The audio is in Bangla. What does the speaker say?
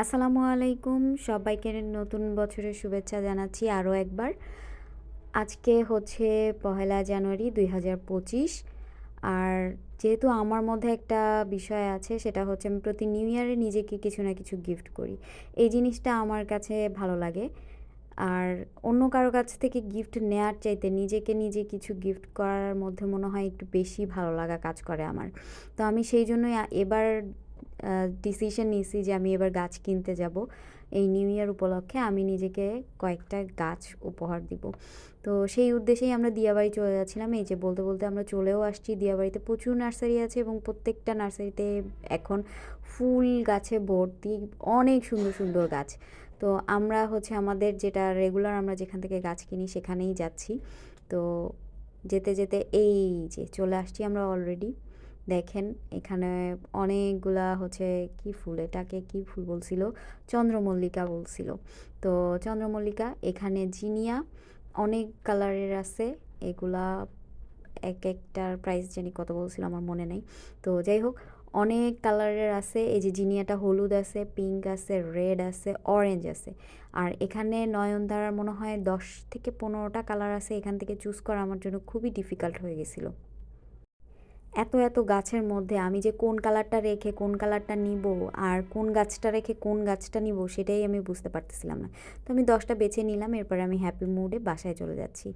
আসসালামু আলাইকুম, সবাইকে নতুন বছরের শুভেচ্ছা জানাচ্ছি আরও একবার। আজকে হচ্ছে পহেলা জানুয়ারি ২০২৫। আর যেহেতু আমার মধ্যে একটা বিষয় আছে, সেটা হচ্ছে আমি প্রতি নিউ ইয়ারে নিজেকে কিছু না কিছু গিফট করি। এই জিনিসটা আমার কাছে ভালো লাগে। আর অন্য কারো কাছ থেকে গিফট নেয়ার চাইতে নিজেকে নিজে কিছু গিফট করার মধ্যে মনে হয় একটু বেশি ভালো লাগা কাজ করে আমার। তো আমি সেই জন্যই এবার ডিসিশন নিয়েছি যে আমি এবার গাছ কিনতে যাব। এই নিউ ইয়ার উপলক্ষে আমি নিজেকে কয়েকটা গাছ উপহার দিব। তো সেই উদ্দেশ্যেই আমরা দিয়াবাড়ি চলে যাচ্ছিলাম। এই যে বলতে বলতে আমরা চলেও আসছি। দিয়াবাড়িতে প্রচুর নার্সারি আছে এবং প্রত্যেকটা নার্সারিতে এখন ফুল গাছে ভর্তি, অনেক সুন্দর সুন্দর গাছ। তো আমরা হচ্ছে আমাদের যেটা রেগুলার আমরা যেখান থেকে গাছ কিনি সেখানেই যাচ্ছি। তো যেতে যেতে এই যে চলে আসছি আমরা অলরেডি। দেখেন এখানে অনেকগুলা হচ্ছে কি ফুল, এটাকে কি ফুল বলছিল, চন্দ্রমল্লিকা বলছিল। তো চন্দ্রমল্লিকা, এখানে জিনিয়া অনেক কালারের আছে। এগুলা এক একটার প্রাইস জানি কত বলছিল, আমার মনে নেই। তো যাই হোক, অনেক কালারের আছে। এই যে জিনিয়াটা হলুদ আছে, পিঙ্ক আছে, রেড আছে, অরেঞ্জ আছে। আর এখানে নয়নতারার মনে হয় 10 থেকে 15টা কালার আছে। এখান থেকে চুজ করা আমার জন্য খুবই ডিফিকাল্ট হয়ে গেছিলো। এত এত গাছের মধ্যে আমি যে কোন কালারটা রেখে কোন কালারটা নিব আর কোন গাছটা রেখে কোন গাছটা নিব সেটাই আমি বুঝতে পারতেছিলাম না। তো আমি 10টা বেছে নিলাম, এরপরে আমি হ্যাপি মুডে বাসায় চলে যাচ্ছি।